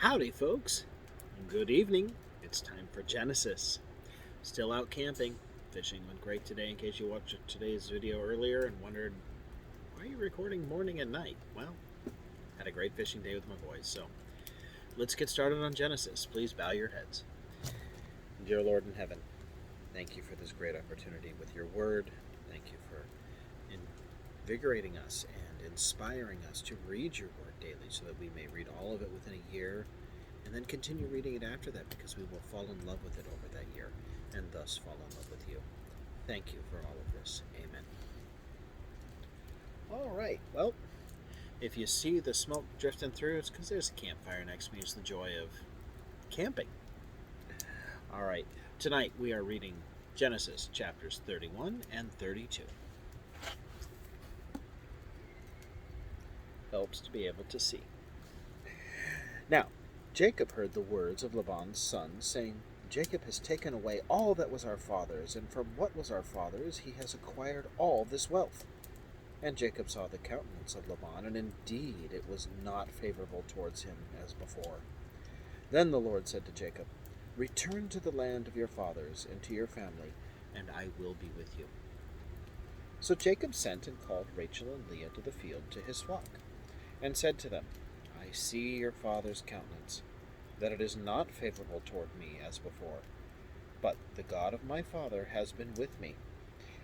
Howdy, folks. Good evening. It's time for Genesis. Still out camping. Fishing went great today, in case you watched today's video earlier and wondered, why are you recording morning and night? Well, had a great fishing day with my boys, so let's get started on Genesis. Please bow your heads. Dear Lord in heaven, thank you for this great opportunity with your word. Thank you for invigorating us and inspiring us to read your word daily so that we may read all of it within a year and then continue reading it after that, because we will fall in love with it over that year and thus fall in love with you. Thank you for all of this. Amen. All right. Well, if you see the smoke drifting through, it's because there's a campfire next to me. It's the joy of camping. All right. Tonight we are reading Genesis chapters 31 and 32. Helps to be able to see. Now, Jacob heard the words of Laban's son, saying, Jacob has taken away all that was our father's, and from what was our father's he has acquired all this wealth. And Jacob saw the countenance of Laban, and indeed it was not favorable towards him as before. Then the Lord said to Jacob, Return to the land of your fathers and to your family, and I will be with you. So Jacob sent and called Rachel and Leah to the field to his flock, and said to them, I see your father's countenance, that it is not favorable toward me as before. But the God of my father has been with me,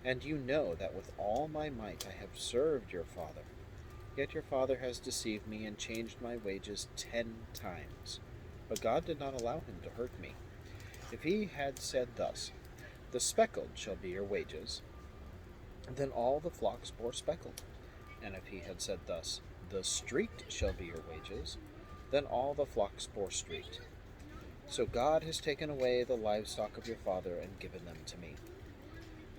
and you know that with all my might I have served your father. Yet your father has deceived me and changed my wages 10 times. But God did not allow him to hurt me. If he had said thus, The speckled shall be your wages, then all the flocks bore speckled. And if he had said thus, The streaked shall be your wages, then all the flocks bore streaked. So God has taken away the livestock of your father and given them to me.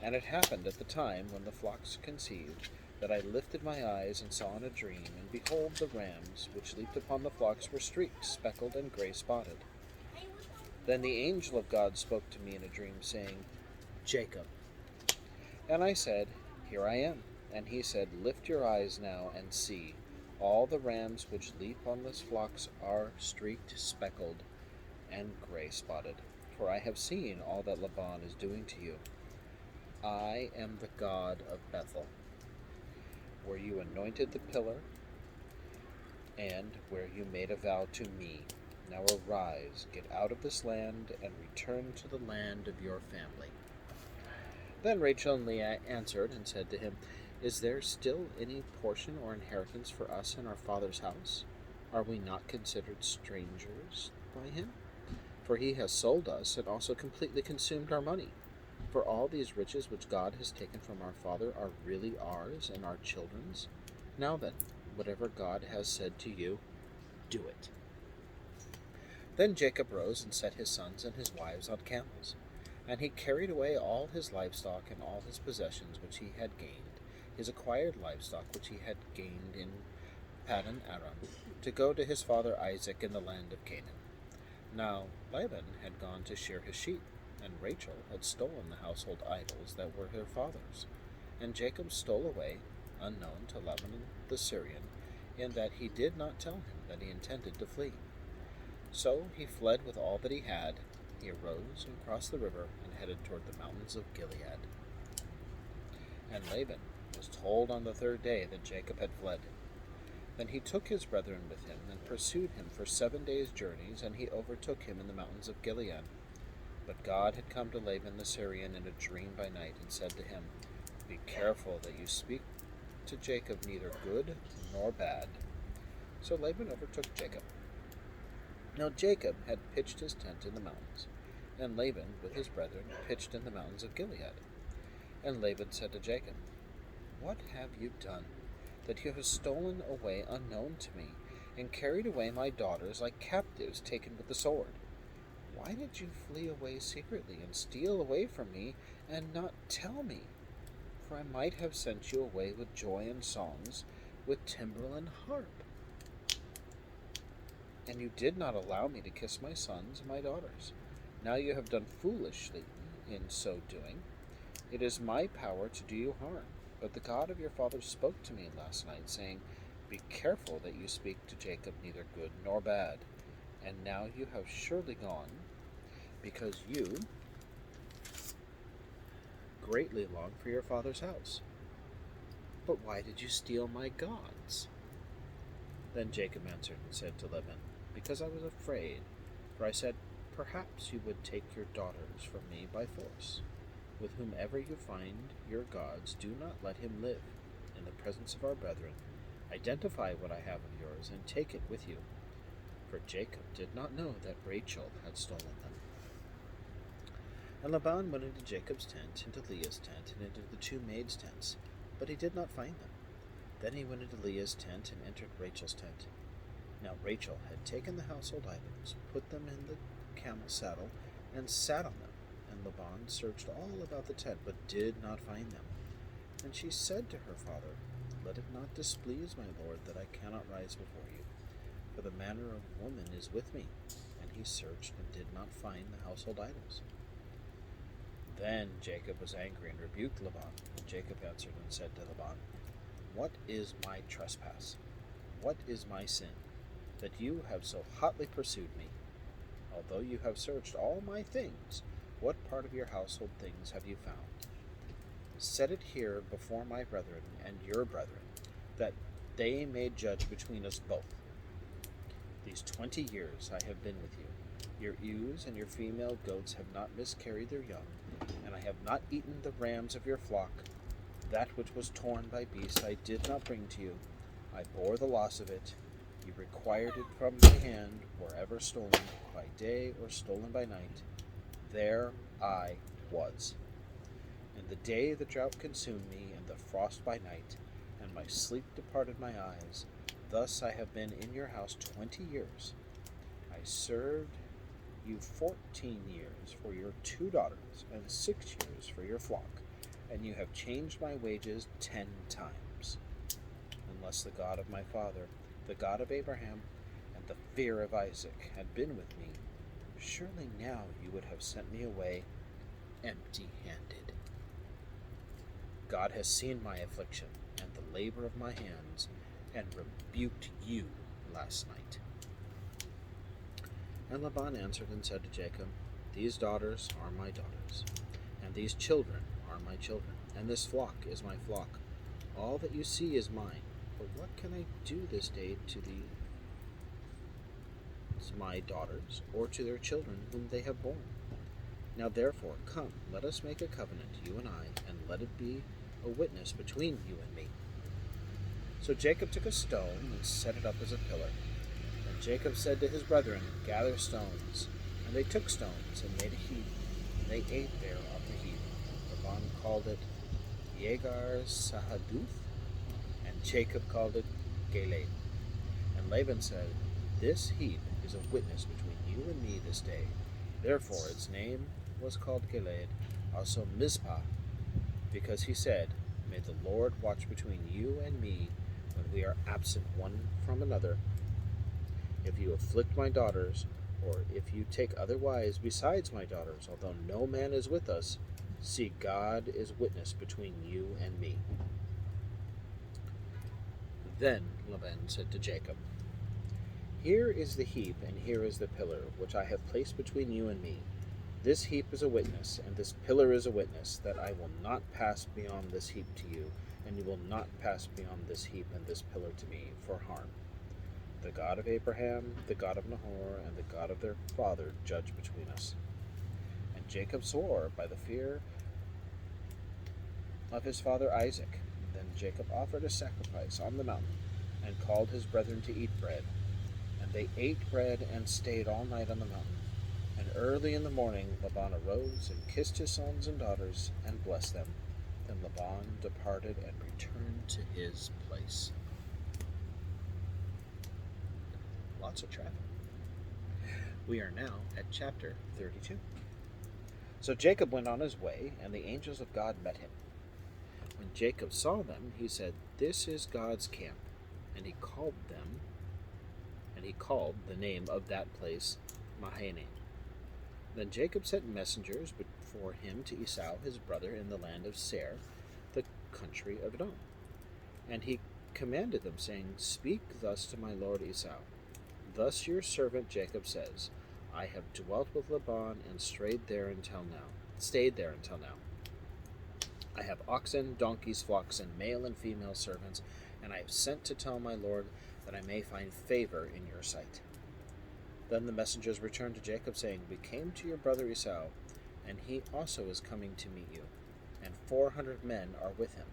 And it happened at the time when the flocks conceived, that I lifted my eyes and saw in a dream, and behold, the rams which leaped upon the flocks were streaked, speckled, and gray-spotted. Then the angel of God spoke to me in a dream, saying, Jacob. And I said, Here I am. And he said, Lift your eyes now and see. All the rams which leap on these flocks are streaked, speckled, and gray-spotted. For I have seen all that Laban is doing to you. I am the God of Bethel, where you anointed the pillar, and where you made a vow to me. Now arise, get out of this land, and return to the land of your family. Then Rachel and Leah answered and said to him, Is there still any portion or inheritance for us in our father's house? Are we not considered strangers by him? For he has sold us and also completely consumed our money. For all these riches which God has taken from our father are really ours and our children's. Now then, whatever God has said to you, do it. Then Jacob rose and set his sons and his wives on camels. And he carried away all his livestock and all his possessions which he had gained, his acquired livestock which he had gained in Paddan Aram, to go to his father Isaac in the land of Canaan. Now Laban had gone to shear his sheep, and Rachel had stolen the household idols that were her father's. And Jacob stole away, unknown to Laban the Syrian, in that he did not tell him that he intended to flee. So he fled with all that he had. He arose and crossed the river and headed toward the mountains of Gilead. And Laban was told on the third day that Jacob had fled. Then he took his brethren with him and pursued him for 7 days' journeys, and he overtook him in the mountains of Gilead. But God had come to Laban the Syrian in a dream by night and said to him, Be careful that you speak to Jacob neither good nor bad. So Laban overtook Jacob. Now Jacob had pitched his tent in the mountains, and Laban with his brethren pitched in the mountains of Gilead. And Laban said to Jacob, What have you done, that you have stolen away unknown to me, and carried away my daughters like captives taken with the sword? Why did you flee away secretly and steal away from me and not tell me? For I might have sent you away with joy and songs, with timbrel and harp. And you did not allow me to kiss my sons and my daughters. Now you have done foolishly in so doing. It is my power to do you harm. But the God of your fathers spoke to me last night, saying, Be careful that you speak to Jacob neither good nor bad. and now you have surely gone, because you greatly long for your father's house. But why did you steal my gods? Then Jacob answered and said to Laban, Because I was afraid, for I said, Perhaps you would take your daughters from me by force. With whomever you find your gods, do not let him live. In the presence of our brethren, identify what I have of yours, and take it with you. For Jacob did not know that Rachel had stolen them. And Laban went into Jacob's tent, into Leah's tent, and into the two maids' tents, but he did not find them. Then he went into Leah's tent and entered Rachel's tent. Now Rachel had taken the household items, put them in the camel saddle, and sat on them. And Laban searched all about the tent, but did not find them. And she said to her father, Let it not displease my lord that I cannot rise before you, for the manner of woman is with me. And he searched and did not find the household items. Then Jacob was angry and rebuked Laban. And Jacob answered and said to Laban, What is my trespass? What is my sin, that you have so hotly pursued me? Although you have searched all my things, what part of your household things have you found? Set it here before my brethren and your brethren, that they may judge between us both. These 20 years I have been with you. Your ewes and your female goats have not miscarried their young, and I have not eaten the rams of your flock. That which was torn by beast I did not bring to you. I bore the loss of it. You required it from my hand, wherever stolen by day or stolen by night. There I was. In the day the drought consumed me, and the frost by night, and my sleep departed my eyes. Thus I have been in your house 20 years. I served you 14 years for your 2 daughters, and 6 years for your flock, and you have changed my wages 10 times. Unless the God of my father, the God of Abraham, and the fear of Isaac had been with me, surely now you would have sent me away empty-handed. God has seen my affliction and the labor of my hands, and rebuked you last night. And Laban answered and said to Jacob, These daughters are my daughters, and these children are my children, and this flock is my flock. All that you see is mine. But what can I do this day to these my daughters, or to their children whom they have borne? Now therefore, come, let us make a covenant, you and I, and let it be a witness between you and me. So Jacob took a stone and set it up as a pillar. And Jacob said to his brethren, Gather stones. And they took stones and made a heap, and they ate there of the heap. Laban called it Yegar Sahaduth, and Jacob called it Galeed. And Laban said, This heap is a witness between you and me this day. Therefore its name was called Galeed, also Mizpah, because he said, May the Lord watch between you and me when we are absent one from another. If you afflict my daughters, or if you take other wives besides my daughters, although no man is with us, see, God is witness between you and me. Then Laban said to Jacob, Here is the heap, and here is the pillar, which I have placed between you and me. This heap is a witness, and this pillar is a witness, that I will not pass beyond this heap to you, and you will not pass beyond this heap and this pillar to me for harm. The God of Abraham, the God of Nahor, and the God of their father judge between us. And Jacob swore by the fear of his father Isaac. Then Jacob offered a sacrifice on the mountain, and called his brethren to eat bread. And they ate bread and stayed all night on the mountain. And early in the morning Laban arose and kissed his sons and daughters and blessed them. Then Laban departed and returned to his place. Lots of traffic. We are now at chapter 32. So Jacob went on his way, and the angels of God met him. When Jacob saw them, he said, This is God's camp. And he called the name of that place Mahanaim. Then Jacob sent messengers before him to Esau his brother in the land of Seir, the country of Edom. And he commanded them, saying, Speak thus to my lord Esau, Thus your servant Jacob says, I have dwelt with Laban and stayed there until now. I have oxen, donkeys, flocks, and male and female servants, and I have sent to tell my lord that I may find favor in your sight. Then the messengers returned to Jacob, saying, We came to your brother Esau, and he also is coming to meet you, and 400 men are with him.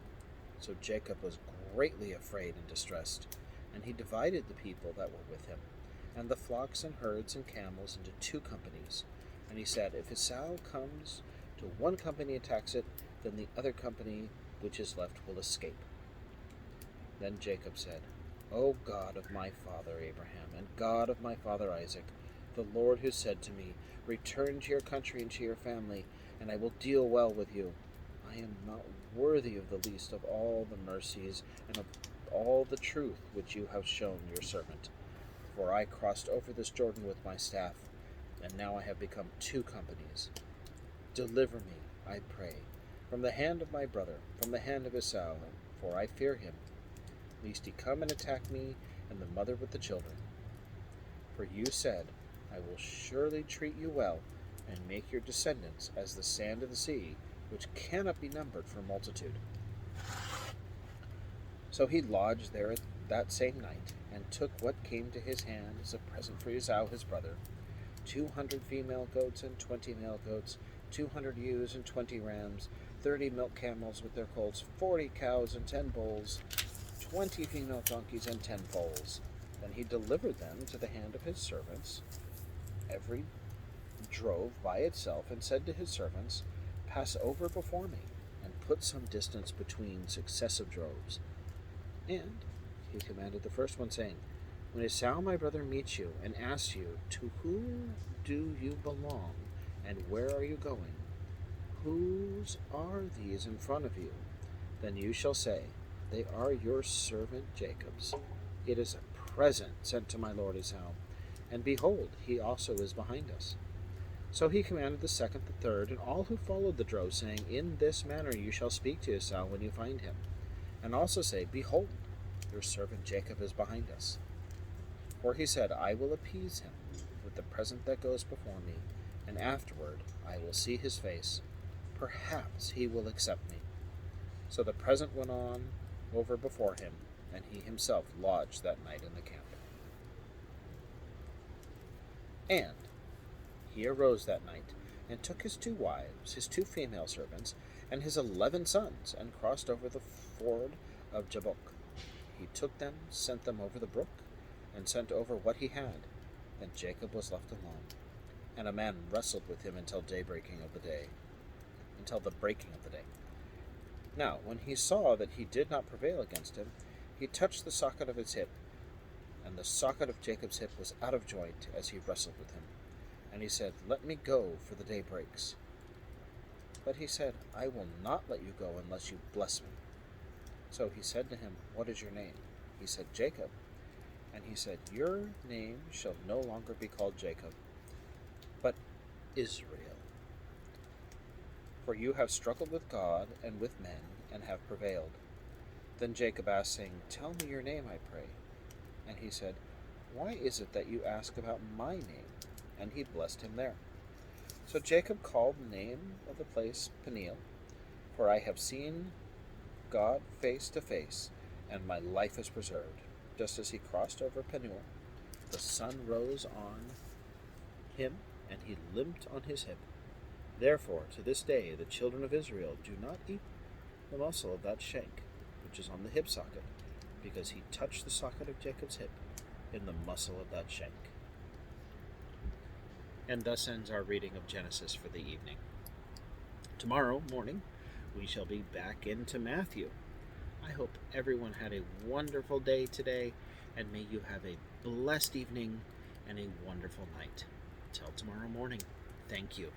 So Jacob was greatly afraid and distressed, and he divided the people that were with him, and the flocks and herds and camels into 2 companies. And he said, If Esau comes to one company and attacks it, then the other company which is left will escape. Then Jacob said, O God of my father Abraham, and God of my father Isaac, the Lord who said to me, Return to your country and to your family, and I will deal well with you. I am not worthy of the least of all the mercies and of all the truth which you have shown your servant. For I crossed over this Jordan with my staff, and now I have become 2 companies. Deliver me, I pray, from the hand of my brother, from the hand of Esau, for I fear him, lest he come and attack me and the mother with the children. For you said, I will surely treat you well, and make your descendants as the sand of the sea, which cannot be numbered for multitude. So he lodged there that same night, and took what came to his hand as a present for Esau his brother, 200 female goats and 20 male goats, 200 ewes and 20 rams, 30 milk camels with their colts, 40 cows and 10 bulls, 20 female donkeys and 10 foals. Then he delivered them to the hand of his servants. Every drove by itself, and said to his servants, Pass over before me, and put some distance between successive droves. And he commanded the first one, saying, When Esau my brother meets you, and asks you, To whom do you belong, and where are you going? Whose are these in front of you? Then you shall say, They are your servant Jacob's. It is a present sent to my lord Esau, and behold, he also is behind us. So he commanded the second, the third, and all who followed the drove, saying, In this manner you shall speak to Esau when you find him, and also say, Behold, your servant Jacob is behind us. For he said, I will appease him with the present that goes before me, and afterward I will see his face. Perhaps he will accept me. So the present went on over before him, and he himself lodged that night in the camp. And he arose that night, and took his 2 wives, his 2 female servants, and his 11 sons, and crossed over the ford of Jabbok. He took them, sent them over the brook, and sent over what he had. Then Jacob was left alone, and a man wrestled with him until the breaking of the day. Now, when he saw that he did not prevail against him, he touched the socket of his hip, and the socket of Jacob's hip was out of joint as he wrestled with him. And he said, Let me go, for the day breaks. But he said, I will not let you go unless you bless me. So he said to him, What is your name? He said, Jacob. And he said, Your name shall no longer be called Jacob, but Israel. For you have struggled with God and with men, and have prevailed. Then Jacob asked, saying, Tell me your name, I pray. And he said, Why is it that you ask about my name? And he blessed him there. So Jacob called the name of the place Peniel, for I have seen God face to face, and my life is preserved. Just as he crossed over Peniel, the sun rose on him, and he limped on his hip. Therefore, to this day, the children of Israel do not eat the muscle of that shank, which is on the hip socket, because he touched the socket of Jacob's hip in the muscle of that shank. And thus ends our reading of Genesis for the evening. Tomorrow morning, we shall be back into Matthew. I hope everyone had a wonderful day today, and may you have a blessed evening and a wonderful night. Till tomorrow morning, thank you.